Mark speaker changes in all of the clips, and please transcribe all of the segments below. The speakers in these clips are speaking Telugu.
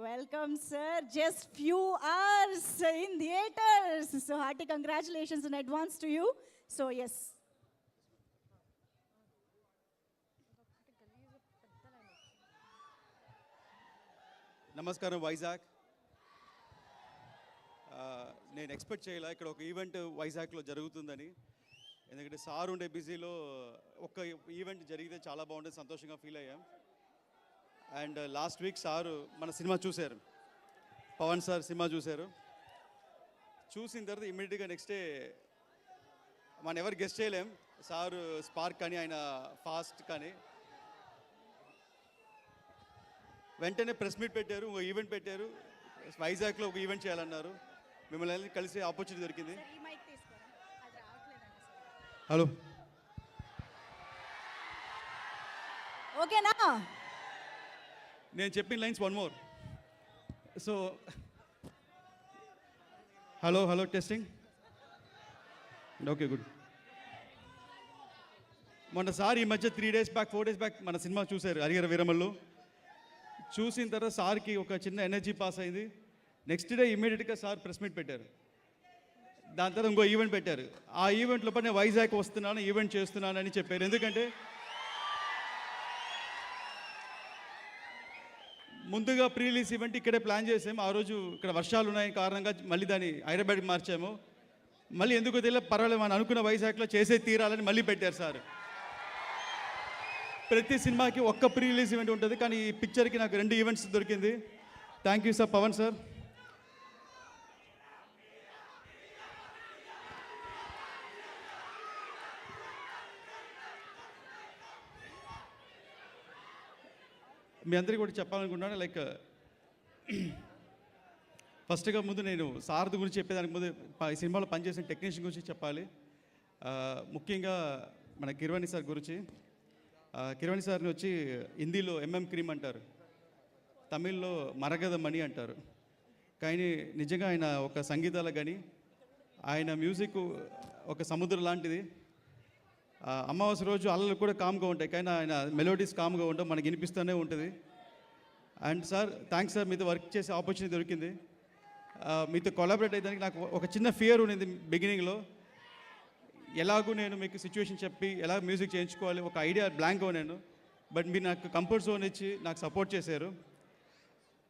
Speaker 1: Welcome, sir. Just few hours in theaters. So hearty congratulations in advance to you. So yes.
Speaker 2: నమస్కారం వైజాగ్. నేను ఎక్స్పెక్ట్ చేయలే ఇక్కడ ఒక ఈవెంట్ వైజాగ్లో జరుగుతుందని. ఎందుకంటే సార్ ఉండే బిజీలో ఒక్క ఈవెంట్ జరిగితే చాలా బాగుంటుంది, సంతోషంగా ఫీల్ అయ్యాం. అండ్ లాస్ట్ వీక్ సారు మన సినిమా చూశారు, పవన్ సార్ సినిమా చూశారు. చూసిన తర్వాత ఇమ్మీడియట్గా నెక్స్ట్ డే మనం ఎవరు గెస్ట్ చేయలేం, సారు స్పార్క్ కానీ ఆయన ఫాస్ట్ కానీ వెంటనే ప్రెస్ మీట్ పెట్టారు, ఒక ఈవెంట్ పెట్టారు, వైజాగ్లో ఒక ఈవెంట్ చేయాలన్నారు. మిమ్మల్ని కలిసి ఆపర్చునిటీ దొరికింది. హలో,
Speaker 1: ఓకేనా?
Speaker 2: నేను చెప్పిన lines one more. So hello hello testing, okay good. మొన్నసారి ఈ మధ్య 3 days బ్యాక్ 4 days బ్యాక్ మన సినిమా చూశారు, హరిహర వీరమల్లు. చూసిన తర్వాత సార్కి ఒక చిన్న ఎనర్జీ పాస్ అయింది. నెక్స్ట్ డే ఇమీడియట్గా సార్ ప్రెస్ మీట్ పెట్టారు. దాని తర్వాత ఇంకో ఈవెంట్ పెట్టారు. ఆ ఈవెంట్లో నేను వైజాగ్ వస్తున్నాను, ఈవెంట్ చేస్తున్నాను అని చెప్పారు. ఎందుకంటే ముందుగా ప్రీ రిలీజ్ ఈవెంట్ ఇక్కడే ప్లాన్ చేసాము. ఆ రోజు ఇక్కడ వర్షాలు ఉన్నాయి కారణంగా మళ్ళీ దాన్ని హైదరాబాద్కి మార్చాము. మళ్ళీ ఎందుకో తెలియదు, పర్వాలేదు మనం అనుకున్న వైజాగ్లో చేసే తీరాలని మళ్ళీ పెట్టారు సార్. ప్రతి సినిమాకి ఒక్క ప్రీ రిలీజ్ ఈవెంట్ ఉంటుంది, కానీ ఈ పిక్చర్కి నాకు 2 ఈవెంట్స్ దొరికింది. Thank you sir, Pawan sir. మీ అందరికీ కూడా చెప్పాలనుకుంటున్నాను, లైక్ ఫస్ట్గా ముందు నేను సారథి గురించి చెప్పేదానికి ముందు ఈ సినిమాలో పనిచేసిన టెక్నీషియన్ గురించి చెప్పాలి. ముఖ్యంగా మన కిరవాణి సార్ గురించి. కిరవాణి సార్ని వచ్చి హిందీలో ఎంఎం క్రీమ్ అంటారు, తమిళ్లో మరగద మణి అంటారు. కానీ నిజంగా ఆయన ఒక సంగీతాల కానీ ఆయన మ్యూజిక్ ఒక సముద్రం లాంటిది. అమావాస్య రోజు అల్లలు కూడా కామ్గా ఉంటాయి, కానీ ఆయన మెలోడీస్ కామ్గా ఉంటాయి, మనకి వినిపిస్తూనే ఉంటుంది. అండ్ సార్ థ్యాంక్స్ సార్, మీతో వర్క్ చేసే ఆపర్చునిటీ దొరికింది. మీతో కొలాబరేట్ అయ్యేదానికి నాకు ఒక చిన్న ఫియర్ ఉండింది బిగినింగ్లో. ఎలాగూ నేను మీకు సిచ్యువేషన్ చెప్పి ఎలా మ్యూజిక్ చేయించుకోవాలి ఒక ఐడియా బ్లాంక్గా నేను. బట్ మీరు నాకు కంఫర్ట్ జోన్ ఇచ్చి నాకు సపోర్ట్ చేశారు.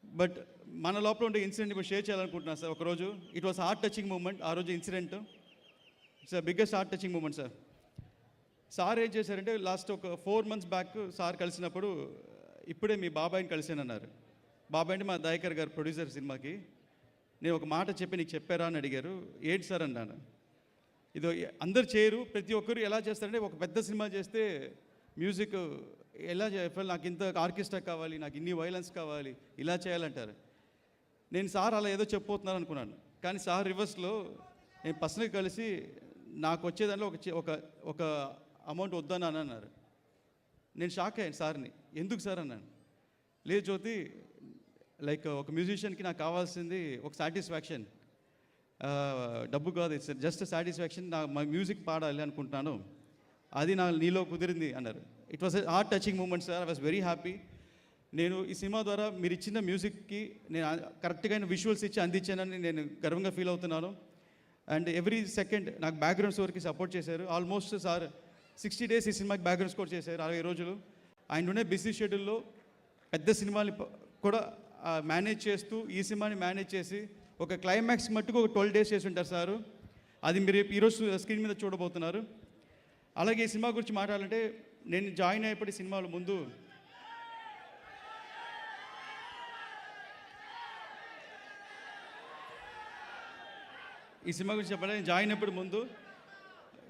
Speaker 2: బట్ మన లోపల ఉండే ఇన్సిడెంట్ ఇప్పుడు షేర్ చేయాలనుకుంటున్నాను సార్. ఒకరోజు it was heart touching moment. ఆ రోజు incident it's biggest heart touching moment sir. Sir ఏం చేశారంటే లాస్ట్ ఒక 4 months బ్యాక్ సార్ కలిసినప్పుడు, ఇప్పుడే మీ బాబాయిని కలిసానన్నారు. బాబాయ్ అంటే మా దయాకర్ గారు ప్రొడ్యూసర్ సినిమాకి. నేను ఒక మాట చెప్పి నీకు చెప్పారా అని అడిగారు. ఏంటి సార్ అన్నాను. ఇది అందరు చేయరు, ప్రతి ఒక్కరు ఎలా చేస్తారంటే ఒక పెద్ద సినిమా చేస్తే మ్యూజిక్ ఎలా చేయాలి, నాకు ఇంత ఆర్కెస్ట్రా కావాలి, నాకు ఇన్ని వైలెన్స్ కావాలి, ఇలా చేయాలంటారు. నేను సార్ అలా ఏదో చెప్పబోతున్నాను అనుకున్నాను, కానీ సార్ రివర్స్లో నేను పర్సనల్గా కలిసి నాకు వచ్చేదానిలో ఒక అమౌంట్ వద్దని అన్నారు. నేను షాక్ అయ్యాను సార్ని. ఎందుకు సార్ అన్నాను. లేదు జ్యోతి, లైక్ ఒక మ్యూజిషియన్కి నాకు కావాల్సింది ఒక సాటిస్ఫాక్షన్, డబ్బు కాదు, ఇట్స్ జస్ట్ సాటిస్ఫాక్షన్. మా మ్యూజిక్ పాడాలి అనుకుంటున్నాను, అది నీలో కుదిరింది అన్నారు. It was heart touching moment sir. I was very happy. నేను ఈ సినిమా ద్వారా మీరు ఇచ్చిన మ్యూజిక్కి నేను కరెక్ట్గా విజువల్స్ ఇచ్చి అందించానని నేను గర్వంగా ఫీల్ అవుతున్నాను. అండ్ ఎవ్రీ సెకండ్ నాకు బ్యాక్గ్రౌండ్ స్కోర్కి సపోర్ట్ చేశారు. ఆల్మోస్ట్ సార్ 60 days ఈ సినిమాకి బ్యాక్గ్రౌండ్ స్కోర్ చేశారు, 60 రోజులు. ఆయన ఉండే బిజీ షెడ్యూల్లో పెద్ద సినిమాని కూడా మేనేజ్ చేస్తూ ఈ సినిమాని మేనేజ్ చేసి ఒక క్లైమాక్స్ మట్టుకు ఒక 12 days చేసి ఉంటారు సారు. అది మీరు ఈరోజు స్క్రీన్ మీద చూడబోతున్నారు. అలాగే ఈ సినిమా గురించి మాట్లాడాలంటే, నేను జాయిన్ అయినప్పటి సినిమాల ముందు ఈ సినిమా గురించి చెప్పాలి. నేను జాయిన్ అయినప్పుడు ముందు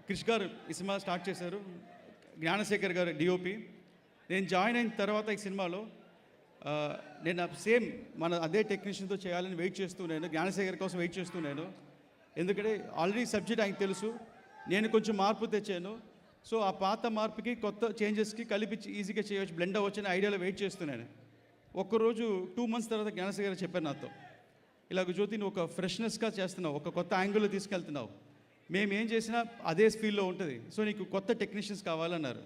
Speaker 2: క్రిష్ గారు ఈ సినిమా స్టార్ట్ చేశారు, జ్ఞానశేఖర్ గారు డిఓపి. నేను జాయిన్ అయిన తర్వాత ఈ సినిమాలో నేను సేమ్ మన అదే టెక్నీషియన్తో చేయాలని వెయిట్ చేస్తున్నాను, జ్ఞానశేఖర్ కోసం వెయిట్ చేస్తున్నాను. ఎందుకంటే ఆల్రెడీ సబ్జెక్ట్ ఆయనకు తెలుసు, నేను కొంచెం మార్పు తెచ్చాను. సో ఆ పాత మార్పుకి కొత్త చేంజెస్కి కలిపి ఈజీగా చేయవచ్చు, బ్లెండ్ అవ్వచ్చు అనే ఐడియాలో వెయిట్ చేస్తున్నాను. ఒక్కరోజు 2 months తర్వాత జ్ఞానశేఖర్ చెప్పారు నాతో, ఇలాగ జ్యోతి నువ్వు ఒక ఫ్రెష్నెస్గా చేస్తున్నావు, ఒక కొత్త యాంగిల్లో తీసుకెళ్తున్నావు, మేము ఏం చేసినా అదే ఫీల్డ్లో ఉంటుంది, సో నీకు కొత్త టెక్నీషియన్స్ కావాలన్నారు.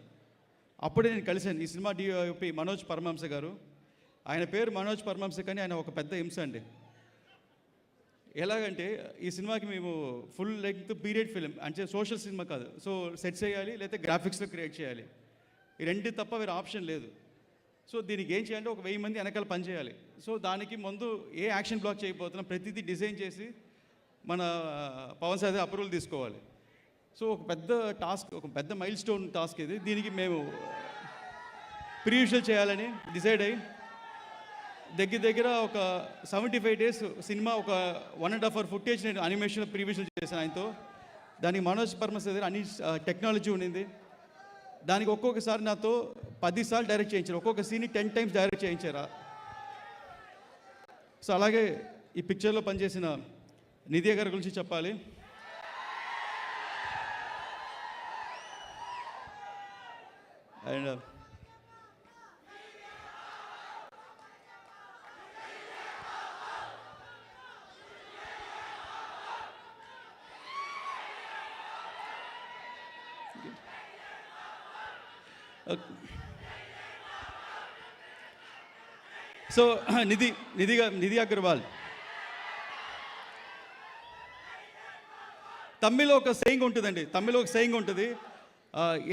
Speaker 2: అప్పుడే నేను కలిశాను ఈ సినిమా డిఓపి మనోజ్ పరమహంస గారు. ఆయన పేరు మనోజ్ పరమహంస, కానీ ఆయన ఒక పెద్ద హింస అండి. ఎలాగంటే ఈ సినిమాకి మేము ఫుల్ లెంగ్త్ పీరియడ్ ఫిలిం అంటే సోషల్ సినిమా కాదు. సో సెట్ చేయాలి, లేకపోతే గ్రాఫిక్స్లో క్రియేట్ చేయాలి, ఈ రెండు తప్ప వేరే ఆప్షన్ లేదు. సో దీనికి ఏం చేయాలంటే ఒక 1000 మంది వెనకాల పని చేయాలి. సో దానికి ముందు ఏ యాక్షన్ బ్లాక్ చేయబోతున్నాం ప్రతిదీ డిజైన్ చేసి మన పవన్ సార్ అప్రూవల్ తీసుకోవాలి. సో ఒక పెద్ద టాస్క్, ఒక పెద్ద మైల్ స్టోన్ టాస్క్ ఇది. దీనికి మేము ప్రీ విజువల్ చేయాలని డిసైడ్ అయ్యి దగ్గర ఒక 75 days సినిమా, ఒక 1.5 hour ఫుటేజ్ నేను అనిమేషన్ ప్రీ విజువల్ చేశాను ఆయనతో. దానికి మనోజ్ పరమహంస దగ్గర అన్ని టెక్నాలజీ ఉండింది. దానికి ఒక్కొక్కసారి నాతో 10 సార్లు డైరెక్ట్ చేయించారు, ఒక్కొక్క సీన్ని 10 times డైరెక్ట్ చేయించారు. సో అలాగే ఈ పిక్చర్లో పనిచేసిన నిధి గారి గురించి చెప్పాలి. అండ్ సో నిధి అగర్వాల్, తమిళ్లో ఒక సేయింగ్ ఉంటుందండి,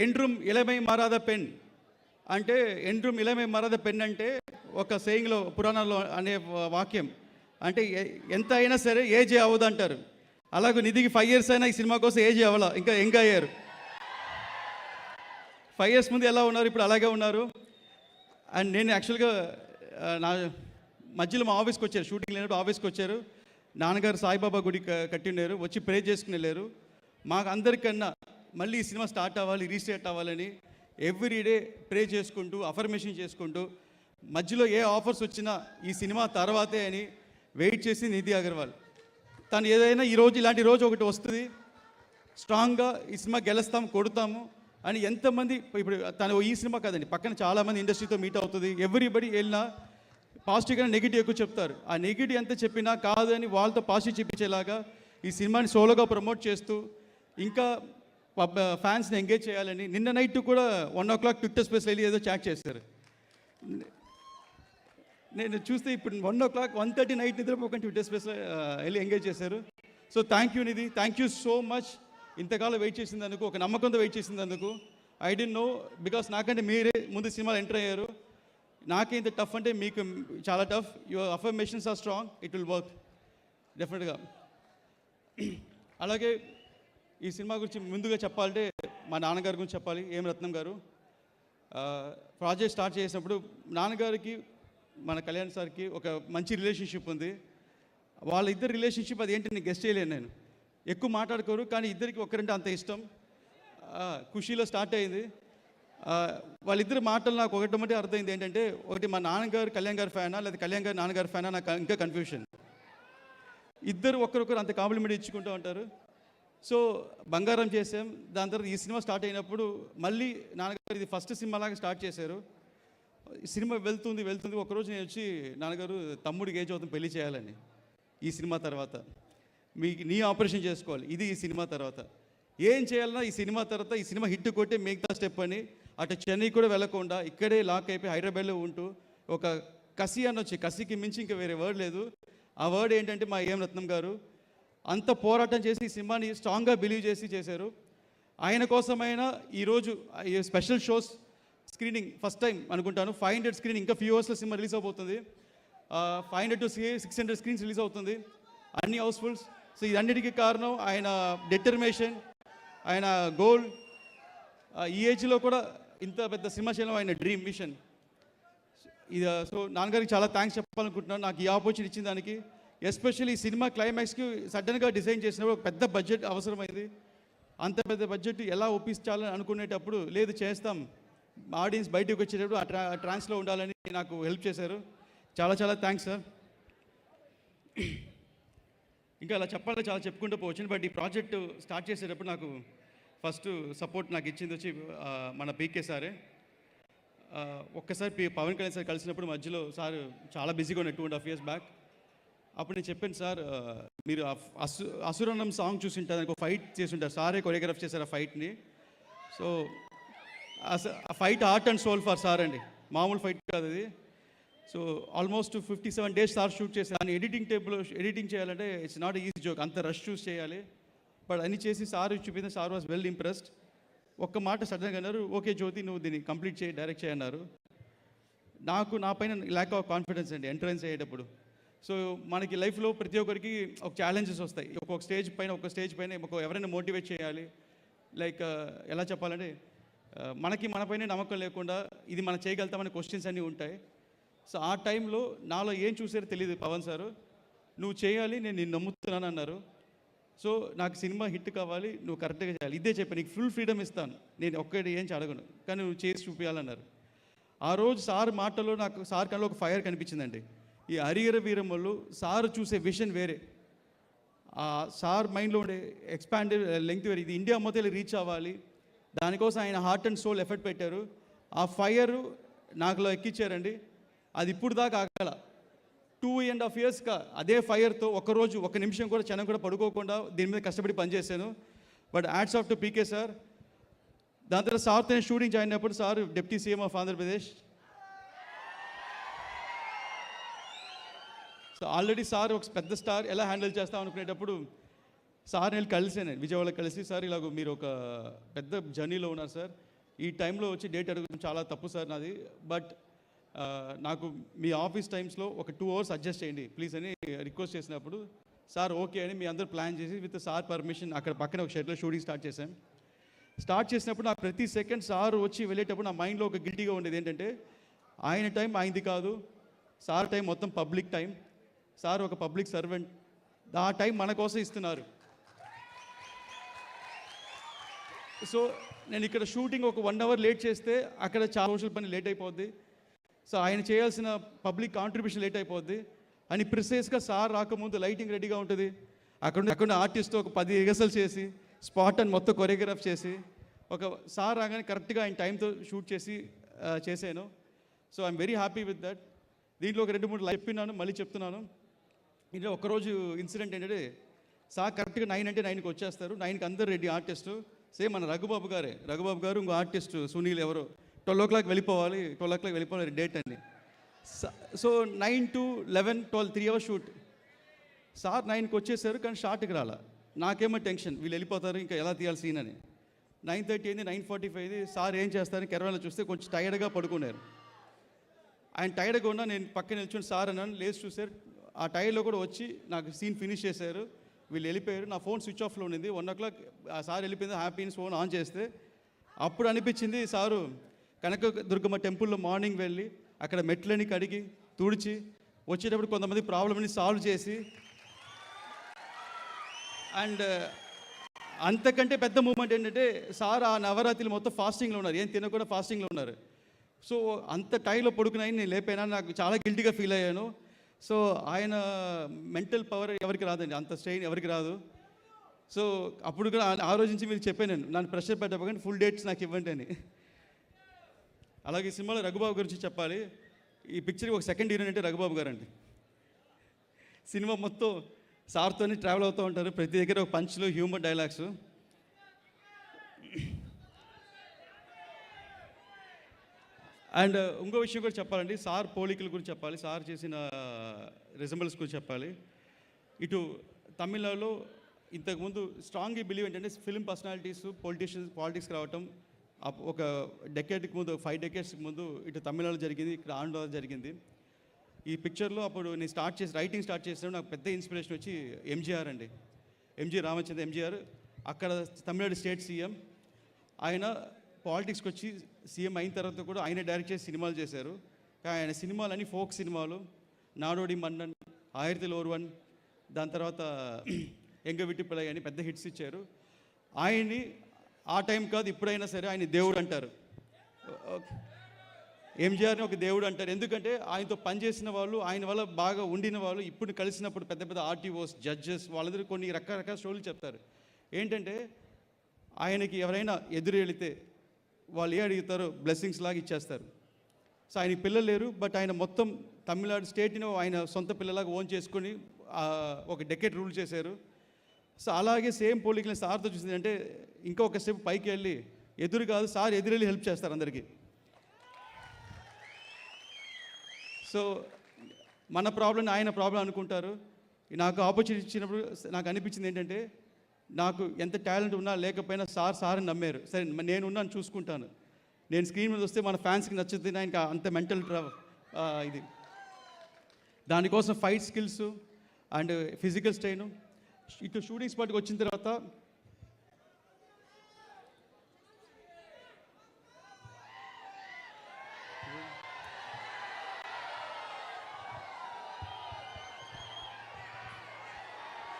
Speaker 2: ఎండ్రూమ్ ఇలమై మారాద పెన్ అంటే, ఎండ్రూమ్ ఇలమై మారాద పెన్ అంటే ఒక సేయింగ్లో పురాణాల్లో అనే వాక్యం అంటే ఎంత అయినా సరే ఏజ్ అవ్వదు అంటారు. అలాగే నిధికి 5 years అయినా ఈ సినిమా కోసం ఏజ్ అవ్వాల, ఇంకా యంగ్ అయ్యారు. 5 years ముందు ఎలా ఉన్నారు, ఇప్పుడు అలాగే ఉన్నారు. అండ్ నేను యాక్చువల్గా నా మధ్యలో మా ఆఫీస్కి వచ్చారు, షూటింగ్ లేనప్పుడు ఆఫీస్కి వచ్చారు. నాన్నగారు సాయిబాబా గుడి కట్టిండారు, వచ్చి ప్రే చేసుకుని వెళ్ళారు. మాకు అందరికన్నా మళ్ళీ ఈ సినిమా స్టార్ట్ అవ్వాలి, రీస్టార్ట్ అవ్వాలని ఎవ్రీడే ప్రే చేసుకుంటూ, అఫర్మేషన్ చేసుకుంటూ, మధ్యలో ఏ ఆఫర్స్ వచ్చినా ఈ సినిమా తర్వాతే అని వెయిట్ చేసి నిధి అగర్వాల్. తను ఏదైనా ఈరోజు ఇలాంటి రోజు ఒకటి వస్తుంది, స్ట్రాంగ్గా ఈ సినిమా గెలుస్తాం, కొడతాము అని ఎంతమంది, ఇప్పుడు తను ఈ సినిమా కాదండి, పక్కన చాలామంది ఇండస్ట్రీతో మీట్ అవుతుంది. ఎవ్రీబడి వెళ్ళినా పాజిటివ్గా నెగిటివ్ ఎక్కువ చెప్తారు. ఆ నెగిటివ్ ఎంత చెప్పినా కాదని వాళ్ళతో పాజిటివ్ చెప్పించేలాగా ఈ సినిమాని సోలోగా ప్రమోట్ చేస్తూ ఇంకా ఫ్యాన్స్ని ఎంగేజ్ చేయాలని నిన్న నైట్ కూడా 1 o'clock ట్విట్టర్ స్పేస్లో వెళ్ళి ఏదో చాట్ చేశారు. నేను చూస్తే ఇప్పుడు 1 o'clock 1:30 నైట్ నిద్రపోకుండా ట్విట్టర్ స్పేస్లో వెళ్ళి ఎంగేజ్ చేశారు. So thank you Nidhi, thank you so much. ఇంతకాలం వెయిట్ చేసినందుకు, ఒక నమ్మకంతో వెయిట్ చేసినందుకు. ఐ డోంట్ నో, బికాస్ నాకంటే మీరే ముందు సినిమాలు ఎంటర్ అయ్యారు. నాకే ఇంత టఫ్ అంటే మీకు చాలా tough. Your affirmations are strong, it will work డెఫినెట్గా. అలాగే ఈ సినిమా గురించి ముందుగా చెప్పాలంటే మా నాన్నగారి గురించి చెప్పాలి. ఏం రత్నం గారు ప్రాజెక్ట్ స్టార్ట్ చేసినప్పుడు నాన్నగారికి మన కళ్యాణ్ సార్కి ఒక మంచి రిలేషన్షిప్ ఉంది. వాళ్ళిద్దరు రిలేషన్షిప్ అది ఏంటి నేను గెస్ట్ చేయలేను. నేను ఎక్కువ మాట్లాడుకోరు, కానీ ఇద్దరికి ఒకరంటే అంత ఇష్టం. ఖుషీలో స్టార్ట్ అయింది. వాళ్ళిద్దరు మాటలు నాకు ఒకటి అర్థమైంది ఏంటంటే, ఒకటి మా నాన్నగారు కళ్యాణ్ గారి ఫ్యానా, లేదా కళ్యాణ్ గారు నాన్నగారి ఫ్యానా, నాకు ఇంకా కన్ఫ్యూషన్. ఇద్దరు ఒకరొకరు అంత కాంప్లిమెంట్ ఇచ్చుకుంటూ ఉంటారు. సో బంగారం చేసాం. దాని తర్వాత ఈ సినిమా స్టార్ట్ అయినప్పుడు మళ్ళీ నాన్నగారు ఇది ఫస్ట్ సినిమా లాగా స్టార్ట్ చేశారు. ఈ సినిమా వెళ్తుంది. ఒకరోజు నేను వచ్చి, నాన్నగారు తమ్ముడికి ఏజ్ అవుతుంది, పెళ్లి చేయాలని ఈ సినిమా తర్వాత, నీ ఆపరేషన్ చేసుకోవాలి, ఇది ఈ సినిమా తర్వాత ఏం చేయాలన్నా ఈ సినిమా తర్వాత, ఈ సినిమా హిట్ కొట్టే మిగతా స్టెప్ అని అటు చెన్నై కూడా వెళ్ళకుండా ఇక్కడే లాక్ అయిపోయి హైదరాబాద్లో ఉంటూ ఒక కసి అనొచ్చి, కసికి మించి ఇంకా వేరే వర్డ్ లేదు. ఆ వర్డ్ ఏంటంటే మా ఏం రత్నం గారు అంత పోరాటం చేసి ఈ సినిమాని స్ట్రాంగ్గా బిలీవ్ చేసి చేశారు. ఆయన కోసమైనా ఈరోజు ఈ special shows screening first time అనుకుంటాను. 500 స్క్రీన్, ఇంకా ఫ్యూ అవర్స్లో సినిమా రిలీజ్ అవబోతుంది. 500 to 600 స్క్రీన్స్ రిలీజ్ అవుతుంది, అన్ని హౌస్ఫుల్స్. సో ఇదన్నిటికీ కారణం ఆయన డెటర్మినేషన్, ఆయన గోల్. ఈ ఏజ్లో కూడా ఇంత పెద్ద సినిమా చేయడం ఆయన డ్రీమ్ మిషన్. ఇది సో నాన్నగారికి చాలా థ్యాంక్స్ చెప్పాలనుకుంటున్నాను నాకు ఈ ఆపర్చునిటీ ఇచ్చిన దానికి. ఎస్పెషల్లీ ఈ సినిమా క్లైమాక్స్కి సడన్గా డిజైన్ చేసినప్పుడు ఒక పెద్ద బడ్జెట్ అవసరమైంది. అంత పెద్ద బడ్జెట్ ఎలా ఒప్పించాలని అనుకునేటప్పుడు, లేదు చేస్తాం, ఆడియన్స్ బయటకు వచ్చేటప్పుడు ఆ ట్రాన్స్లో ఉండాలని నాకు హెల్ప్ చేశారు. చాలా చాలా థ్యాంక్స్ సార్. ఇంకా అలా చెప్పాలని చాలా చెప్పుకుంటూ పోవచ్చు. బట్ ఈ ప్రాజెక్టు స్టార్ట్ చేసేటప్పుడు నాకు ఫస్ట్ సపోర్ట్ నాకు ఇచ్చింది వచ్చి మన పీకే సారే. ఒక్కసారి పవన్ కళ్యాణ్ సార్ కలిసినప్పుడు మధ్యలో సార్ చాలా బిజీగా ఉన్న 2.5 years బ్యాక్. అప్పుడు నేను చెప్పాను, సార్ మీరు అసురన్నం సాంగ్ చూసింటారు, దానికి ఒక ఫైట్ చేసి ఉంటారు, సారే కొరియోగ్రాఫ్ చేశారు ఆ ఫైట్ని. సో ఆ fight art and soul for sir అండి, మామూలు ఫైట్ కాదు అది. So almost 57 days sir shoot చేశాను. దాన్ని ఎడిటింగ్ చేయాలంటే ఇట్స్ నాట్ ఈజీ జోక్, అంత రష్ చూస్ చేయాలి. బట్ అన్ని చేసి సార్ చూపించిన సార్ వాజ్ వెల్ ఇంప్రెస్డ్. ఒక్క మాట సడన్గా అన్నారు, ఓకే జ్యోతి నువ్వు దీన్ని కంప్లీట్ చేయి, డైరెక్ట్ చేయన్నారు. నాకు నా పైన ల్యాక్ ఆఫ్ కాన్ఫిడెన్స్ అండి ఎంట్రన్స్ అయ్యేటప్పుడు. సో మనకి లైఫ్లో ప్రతి ఒక్కరికి ఒక ఛాలెంజెస్ వస్తాయి. ఒక స్టేజ్ పైన ఎవరైనా మోటివేట్ చేయాలి. లైక్ ఎలా చెప్పాలంటే మనకి మన పైన నమ్మకం లేకుండా ఇది మనం చేయగలుగుతామనే క్వశ్చన్స్ అన్నీ ఉంటాయి. సో ఆ టైంలో నాలో ఏం చూసారో తెలియదు పవన్ సారు, నువ్వు చేయాలి, నేను నిన్ను నమ్ముతున్నాను అన్నారు. సో నాకు సినిమా హిట్ కావాలి, నువ్వు కరెక్ట్గా చేయాలి, ఇదే చెప్పాను, నీకు ఫుల్ ఫ్రీడమ్ ఇస్తాను, నేను ఒక్కటి ఏం అడగను, కానీ నువ్వు చేసి చూపించాలన్నారు. ఆ రోజు సార్ మాటలో నాకు సార్ కన్నా ఒక ఫైర్ కనిపించిందండి. ఈ హరిహర వీరమ్మలు సార్ చూసే విషన్ వేరే, ఆ సార్ మైండ్లో ఉండే ఎక్స్పాండెడ్ లెంగ్త్ వేరే. ఇది ఇండియా మొత్తం రీచ్ అవ్వాలి, దానికోసం ఆయన హార్ట్ అండ్ సోల్ ఎఫర్ట్ పెట్టారు. ఆ ఫైర్ నాకులో ఎక్కించారండి. అది ఇప్పుడు దాకా ఆగల. 2.5 yearsగా అదే ఫైర్తో ఒక్కరోజు ఒక నిమిషం కూడా క్షణం కూడా పడుకోకుండా దీని మీద కష్టపడి పనిచేశాను. But ads off to PK sir. దాని తర్వాత సార్తో నేను షూటింగ్ జాయిన్ అయినప్పుడు sir deputy CM of Andhra Pradesh. So already sir ఒక పెద్ద స్టార్ ఎలా హ్యాండిల్ చేస్తాం అనుకునేటప్పుడు సార్ నేను కలిసాను, విజయవాడలో కలిసి, సార్ ఇలాగ మీరు ఒక పెద్ద జర్నీలో ఉన్నారు సార్, ఈ టైంలో వచ్చి డేట్ అడగడం చాలా తప్పు సార్ నాది, బట్ నాకు మీ ఆఫీస్ టైమ్స్లో ఒక 2 hours అడ్జస్ట్ చేయండి ప్లీజ్ అని రిక్వెస్ట్ చేసినప్పుడు సార్ ఓకే అని మీ అందరూ ప్లాన్ చేసి విత్ సార్ పర్మిషన్ అక్కడ పక్కన ఒక షెడ్లో షూటింగ్ స్టార్ట్ చేసినప్పుడు నాకు ప్రతి సెకండ్ సార్ వచ్చి వెళ్ళేటప్పుడు నా మైండ్లో ఒక గిల్టీగా ఉండేది ఏంటంటే, ఆయన టైం ఆయనది కాదు, సార్ టైం మొత్తం పబ్లిక్ టైం, సార్ ఒక పబ్లిక్ సర్వెంట్, ఆ టైం మన కోసం ఇస్తున్నారు. సో నేను ఇక్కడ షూటింగ్ ఒక 1 hour లేట్ చేస్తే అక్కడ చాలా సోషల్ పని లేట్ అయిపోద్ది, సో ఆయన చేయాల్సిన పబ్లిక్ కాంట్రిబ్యూషన్ లేట్ అయిపోద్ది అని ప్రిసైజ్గా సార్ రాకముందు లైటింగ్ రెడీగా ఉంటుంది, అక్కడ ఆర్టిస్ట్తో ఒక 10 రిహర్సల్ చేసి స్పాట్ అని మొత్తం కొరియోగ్రాఫ్ చేసి ఒక సార్ రాగానే కరెక్ట్గా ఆయన టైంతో షూట్ చేశాను. So I'm very happy with that. దీంట్లో ఒక 2-3 చెప్పినాను, మళ్ళీ చెప్తున్నాను. ఇందులో ఒకరోజు ఇన్సిడెంట్ ఏంటంటే, సార్ కరెక్ట్గా 9 అంటే 9కి వచ్చేస్తారు, 9కి అందరు రెడీ ఆర్టిస్టు, సేమ్ మన రఘుబాబు గారు ఇంకో ఆర్టిస్టు సునీల్ ఎవరో 12 o'clock వెళ్ళిపోవాలి డేట్ అండి. So 9 to 11, 12 3 hours shoot. Sir 9కి వచ్చేసారు కానీ షార్ట్కి రాలా. నాకేమో టెన్షన్, వీళ్ళు వెళ్ళిపోతారు ఇంకా ఎలా తీయాలి సీన్ అని. 9:30 అయింది, 9:45 సార్ ఏం చేస్తారని కెరవాలో చూస్తే కొంచెం టైర్డ్గా పడుకున్నారు. ఆయన టైర్డ్గా ఉన్నా నేను పక్కన నిల్చుని సార్ అన్నాను, లేచి చూసారు, ఆ టైర్లో కూడా వచ్చి నాకు సీన్ ఫినిష్ చేశారు. వీళ్ళు వెళ్ళిపోయారు, నా ఫోన్ స్విచ్ ఆఫ్లో ఉండింది. 1 o'clock ఆ సార్ వెళ్ళిపోయింది, హ్యాపీ ఫోన్ ఆన్ చేస్తే అప్పుడు అనిపించింది సారు కనకదుర్గమ్మ టెంపుల్లో మార్నింగ్ వెళ్ళి అక్కడ మెట్లని కడిగి తుడిచి వచ్చేటప్పుడు కొంతమంది ప్రాబ్లమ్ని సాల్వ్ చేసి, అండ్ అంతకంటే పెద్ద మూమెంట్ ఏంటంటే సార్ ఆ నవరాత్రులు మొత్తం ఫాస్టింగ్లో ఉన్నారు, ఏం తినకుండా ఫాస్టింగ్లో ఉన్నారు. సో అంత టైంలో పడుకున్నాయి నేను లేపాను, నాకు చాలా గిల్టీగా ఫీల్ అయ్యాను. సో ఆయన మెంటల్ పవర్ ఎవరికి రాదండి, అంత స్ట్రెయిన్ ఎవరికి రాదు. సో అప్పుడు కూడా ఆ రోజు నుంచి మీరు చెప్పాను, నన్ను ప్రెషర్ పెట్టకపోతే ఫుల్ డేట్స్ నాకు ఇవ్వండి అని. అలాగే ఈ సినిమాలో రఘుబాబు గురించి చెప్పాలి. ఈ పిక్చర్కి ఒక సెకండ్ హీరోయిన్ అంటే రఘుబాబు గారు అండి. సినిమా మొత్తం సార్తోనే ట్రావెల్ అవుతూ ఉంటారు, ప్రతి దగ్గర ఒక పంచ్లు, హ్యూమర్ డైలాగ్స్. అండ్ ఇంకో విషయం కూడా చెప్పాలండి, సార్ పోలికల గురించి చెప్పాలి, సార్ చేసిన రిజంబల్స్ గురించి చెప్పాలి. ఇటు తమిళనాడులో ఇంతకుముందు స్ట్రాంగ్గా బిలీవ్ ఏంటంటే ఫిల్మ్ పర్సనాలిటీస్ పాలిటిక్స్కి రావటం ఒక డెకేడ్కి ముందు 5 decades ముందు ఇటు తమిళనాడు జరిగింది, ఇక్కడ ఆంధ్రలో జరిగింది. ఈ పిక్చర్లో అప్పుడు నేను రైటింగ్ స్టార్ట్ చేసినప్పుడు నాకు పెద్ద ఇన్స్పిరేషన్ వచ్చి ఎంజీఆర్ అండి, ఎంజీ రామచంద్ర ఎంజీఆర్. అక్కడ తమిళనాడు స్టేట్ సీఎం, ఆయన పాలిటిక్స్కి వచ్చి సీఎం అయిన తర్వాత కూడా ఆయన డైరెక్ట్ చేసి సినిమాలు చేశారు. కానీ ఆయన సినిమాలన్నీ ఫోక్ సినిమాలు, నాడోడి మన్నన్, ఆయిరతిల్ ఓర్వన్, దాని తర్వాత ఎంగ విట్టిపిల్లై అని పెద్ద హిట్స్ ఇచ్చారు. ఆయన్ని ఆ టైం కాదు ఇప్పుడైనా సరే ఆయన దేవుడు అంటారు, ఎంజీఆర్ని ఒక దేవుడు అంటారు. ఎందుకంటే ఆయనతో పనిచేసిన వాళ్ళు, ఆయన వల్ల బాగా ఉండిన వాళ్ళు ఇప్పుడు కలిసినప్పుడు పెద్ద పెద్ద ఆర్టీఓస్, జడ్జెస్ వాళ్ళందరూ కొన్ని రకరకాల స్టోరీలు చెప్తారు. ఏంటంటే ఆయనకి ఎవరైనా ఎదురు వెళితే వాళ్ళు ఏ అడుగుతారో బ్లెస్సింగ్స్ లాగా ఇచ్చేస్తారు. సో ఆయనకి పిల్లలు లేరు, బట్ ఆయన మొత్తం తమిళనాడు స్టేట్ని ఆయన సొంత పిల్లలాగా ఓన్ చేసుకొని ఒక డెకేడ్ రూల్ చేశారు. సో అలాగే సేమ్ పోలికలు సార్తో చూసింది అంటే ఇంకొక స్టెప్ పైకి వెళ్ళి ఎదురు కాదు, సార్ ఎదురెళ్ళి హెల్ప్ చేస్తారు అందరికీ. సో సో మన ప్రాబ్లం ఆయన ప్రాబ్లం అనుకుంటారు. నాకు ఆపర్చునిటీ ఇచ్చినప్పుడు నాకు అనిపించింది ఏంటంటే, నాకు ఎంత టాలెంట్ ఉన్నా లేకపోయినా సార్ అని నమ్మారు. సరే నేను ఉన్నాను, చూసుకుంటాను. నేను స్క్రీన్ మీద వస్తే మన ఫ్యాన్స్కి నచ్చుతుంది, ఇంకా అంత మెంటల్ ఇది. దానికోసం fight skills and physical strain. ఇటు షూటింగ్ స్పాట్కి వచ్చిన తర్వాత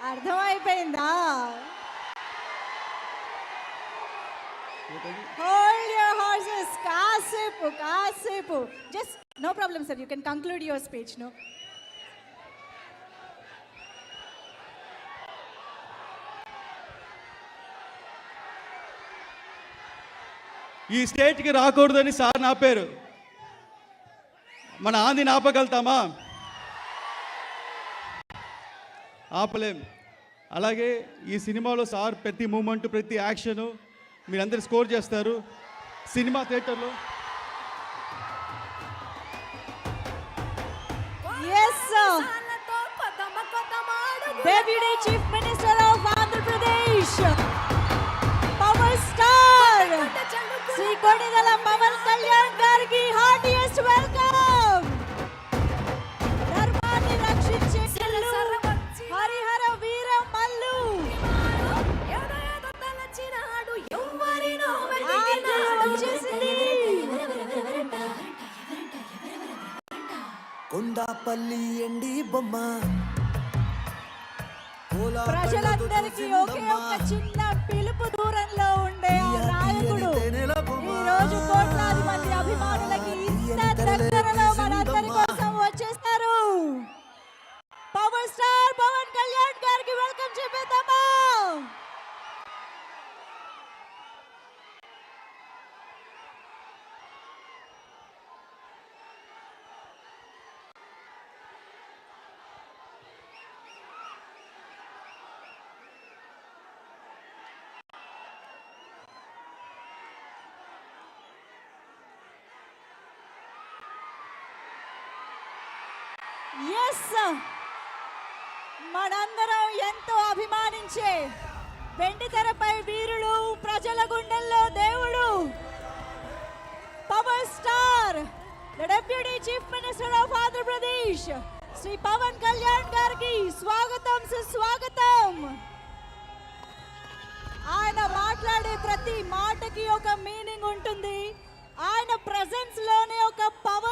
Speaker 1: అర్థమైపోయిందా? Hold your horses. కాసేపు. Just no problem, sir. You can conclude your speech, no?
Speaker 2: ఈ స్టేట్కి రాకూడదని సార్ ఆపారు. మన ఆంధ్రని ఆపగలుగుతామా? ఆపలేం. అలాగే ఈ సినిమాలో సార్ ప్రతి మూమెంట్, ప్రతి యాక్షను మీరందరూ స్కోర్ చేస్తారు. సినిమా థియేటర్లో
Speaker 1: Yes, sir. Deputy Chief Minister of Andhra Pradesh, Power Star, Sri Konidala Pawan Kalyan Gargi, heartiest welcome. ధర్మాన్ని రక్షించే హరిహర వీర మల్లు వచ్చేసింది.
Speaker 3: కొండాపల్లి ఎండి బొమ్మ,
Speaker 1: ప్రజలందరికీ ఒకే ఒక చిన్న పిలుపు దూరంలో ఉండే ఆ నాయకుడు ఈ రోజు కోట్లాది మంది అభిమానులకి ఇంత దగ్గరలో మనందరి కోసం వచ్చేస్తారు. పవర్ స్టార్ పవన్ కళ్యాణ్ గారికి వెల్కమ్ చెప్పేద్దామా? ఎస్, మనందరం ఎంతో అభిమానించే వెండి తెరపై వీరుడు, ప్రజల గుండెల్లో దేవుడు, power star, the deputy chief minister of Andhra Pradesh Shri Pawan Kalyan గారికి స్వాగతం, సుస్వాగతం. ఆయన మాట్లాడే ప్రతి మాటకి ఒక మీనింగ్ ఉంటుంది. ఆయన ప్రెజెన్స్ లోనే ఒక పవర్